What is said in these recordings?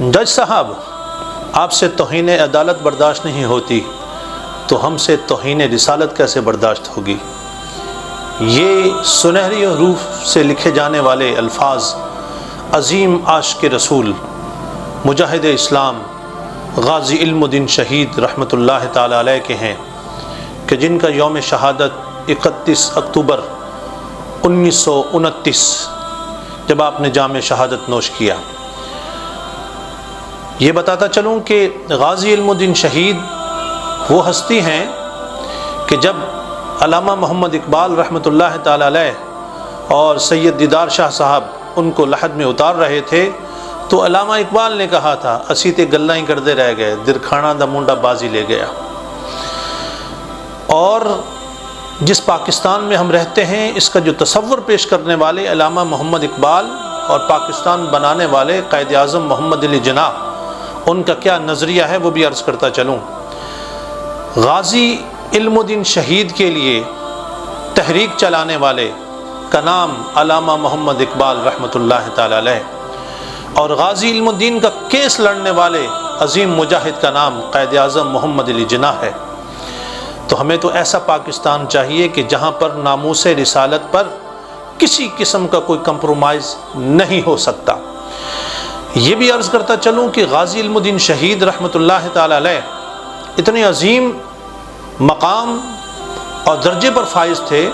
جج صاحب، آپ سے توہین عدالت برداشت نہیں ہوتی تو ہم سے توہین رسالت کیسے برداشت ہوگی؟ یہ سنہری حروف سے لکھے جانے والے الفاظ عظیم عاشق رسول، مجاہد اسلام، غازی علم الدین شہید رحمۃ اللہ تعالی علیہ کے ہیں کہ جن کا یوم شہادت 31 اکتوبر 1929 جب آپ نے جام شہادت نوش کیا۔ یہ بتاتا چلوں کہ غازی علم الدین شہید وہ ہستی ہیں کہ جب علامہ محمد اقبال رحمۃ اللہ تعالی علیہ اور سید دیدار شاہ صاحب ان کو لحد میں اتار رہے تھے تو علامہ اقبال نے کہا تھا اسی تے گلاں ہی کردے رہ گئے، درکھانا دا منڈا بازی لے گیا۔ اور جس پاکستان میں ہم رہتے ہیں اس کا جو تصور پیش کرنے والے علامہ محمد اقبال اور پاکستان بنانے والے قائد اعظم محمد علی جناح، ان کا کیا نظریہ ہے وہ بھی عرض کرتا چلوں۔ غازی علم الدین شہید کے لیے تحریک چلانے والے کا نام علامہ محمد اقبال رحمۃ اللہ تعالی علیہ، اور غازی علم الدین کا کیس لڑنے والے عظیم مجاہد کا نام قائد اعظم محمد علی جناح ہے۔ تو ہمیں تو ایسا پاکستان چاہیے کہ جہاں پر ناموس رسالت پر کسی قسم کا کوئی کمپرومائز نہیں ہو سکتا۔ یہ بھی عرض کرتا چلوں کہ غازی علم الدین شہید رحمۃ اللہ تعالی علیہ اتنے عظیم مقام اور درجے پر فائز تھے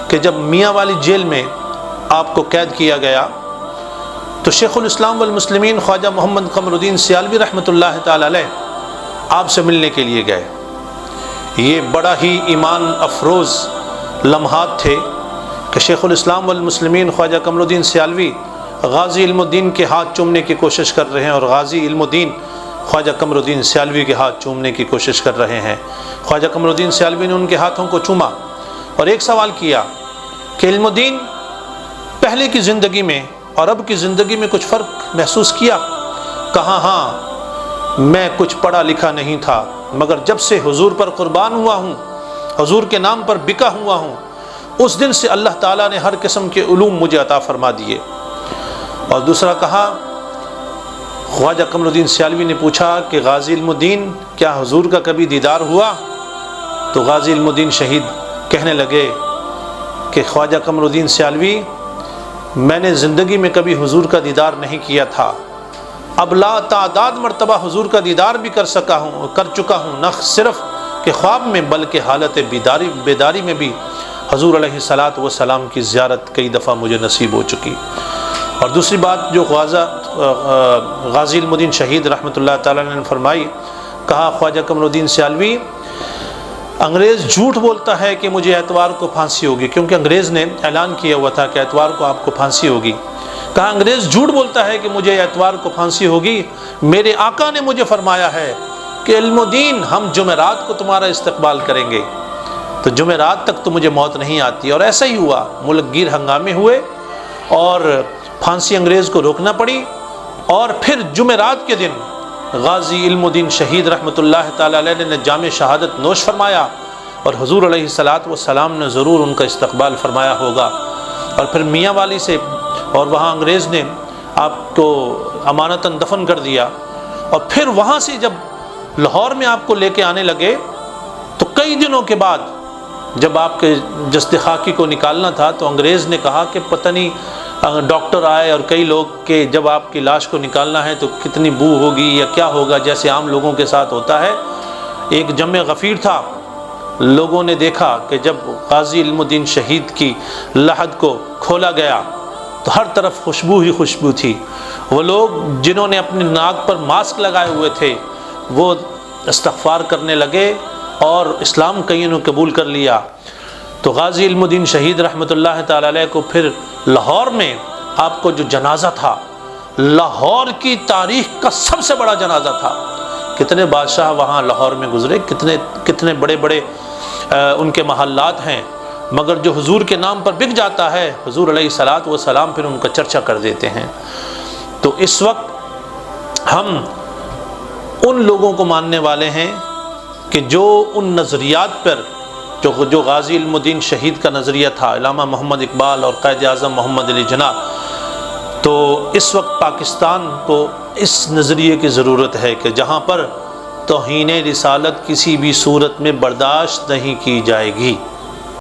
کہ جب میاں والی جیل میں آپ کو قید کیا گیا تو شیخ الاسلام والمسلمین خواجہ محمد قمر الدین سیالوی رحمۃ اللہ تعالی علیہ آپ سے ملنے کے لیے گئے۔ یہ بڑا ہی ایمان افروز لمحات تھے کہ شیخ الاسلام والمسلمین خواجہ قمر الدین سیالوی غازی علم الدین کے ہاتھ چومنے کی کوشش کر رہے ہیں اور غازی علم الدین خواجہ قمر الدین سیالوی کے ہاتھ چومنے کی کوشش کر رہے ہیں۔ خواجہ قمر الدین سیالوی نے ان کے ہاتھوں کو چوما اور ایک سوال کیا کہ علم الدین پہلے کی زندگی میں اور اب کی زندگی میں کچھ فرق محسوس کیا؟ کہا ہاں، میں کچھ پڑھا لکھا نہیں تھا مگر جب سے حضور پر قربان ہوا ہوں، حضور کے نام پر بکا ہوا ہوں، اس دن سے اللہ تعالیٰ نے ہر قسم کے علوم مجھے عطا فرما دیے۔ اور دوسرا کہا، خواجہ قمر الدین سیالوی نے پوچھا کہ غازی علم الدین کیا حضور کا کبھی دیدار ہوا؟ تو غازی علم الدین شہید کہنے لگے کہ خواجہ قمر الدین سیالوی، میں نے زندگی میں کبھی حضور کا دیدار نہیں کیا تھا، اب لا تعداد مرتبہ حضور کا دیدار بھی کر چکا ہوں، نہ صرف کہ خواب میں بلکہ حالت بیداری میں بھی حضور علیہ الصلاۃ والسلام کی زیارت کئی دفعہ مجھے نصیب ہو چکی۔ اور دوسری بات جو غازی علم الدین شہید رحمۃ اللہ تعالیٰ نے فرمائی، کہا خواجہ قمر الدین سیالوی، انگریز جھوٹ بولتا ہے کہ مجھے اتوار کو پھانسی ہوگی، کیونکہ انگریز نے اعلان کیا ہوا تھا کہ اتوار کو آپ کو پھانسی ہوگی۔ کہا انگریز جھوٹ بولتا ہے کہ مجھے اتوار کو پھانسی ہوگی، میرے آقا نے مجھے فرمایا ہے کہ علم الدین ہم جمعرات کو تمہارا استقبال کریں گے، تو جمعرات تک تو مجھے موت نہیں آتی۔ اور ایسا ہی ہوا، ملک گیر ہنگامے ہوئے اور پھانسی انگریز کو روکنا پڑی، اور پھر جمعرات کے دن غازی علم الدین شہید رحمۃ اللہ تعالی علیہ نے جام شہادت نوش فرمایا، اور حضور علیہ الصلاۃ والسلام نے ضرور ان کا استقبال فرمایا ہوگا۔ اور پھر میاں والی سے اور وہاں انگریز نے آپ کو امانتاً دفن کر دیا، اور پھر وہاں سے جب لاہور میں آپ کو لے کے آنے لگے تو کئی دنوں کے بعد جب آپ کے جسد خاکی کو نکالنا تھا تو انگریز نے کہا کہ پتہ نہیں ڈاکٹر آئے اور کئی لوگ کہ جب آپ کی لاش کو نکالنا ہے تو کتنی بو ہوگی یا کیا ہوگا، جیسے عام لوگوں کے ساتھ ہوتا ہے۔ ایک جمع غفیر تھا، لوگوں نے دیکھا کہ جب غازی علم الدین شہید کی لحد کو کھولا گیا تو ہر طرف خوشبو ہی خوشبو تھی۔ وہ لوگ جنہوں نے اپنے ناک پر ماسک لگائے ہوئے تھے وہ استغفار کرنے لگے اور اسلام کئیوں نے قبول کر لیا۔ تو غازی علم الدین شہید رحمۃ اللہ تعالی علیہ کو پھر لاہور میں آپ کو جو جنازہ تھا، لاہور کی تاریخ کا سب سے بڑا جنازہ تھا۔ کتنے بادشاہ وہاں لاہور میں گزرے، کتنے بڑے بڑے ان کے محلات ہیں، مگر جو حضور کے نام پر بک جاتا ہے حضور علیہ الصلاۃ والسلام پھر ان کا چرچا کر دیتے ہیں۔ تو اس وقت ہم ان لوگوں کو ماننے والے ہیں کہ جو ان نظریات پر جو غازی علم الدین شہید کا نظریہ تھا، علامہ محمد اقبال اور قائد اعظم محمد علی جناح، تو تو اس وقت پاکستان کو اس نظریے کی ضرورت ہے کہ جہاں پر توہین رسالت کسی بھی صورت میں برداشت نہیں کی جائے گی،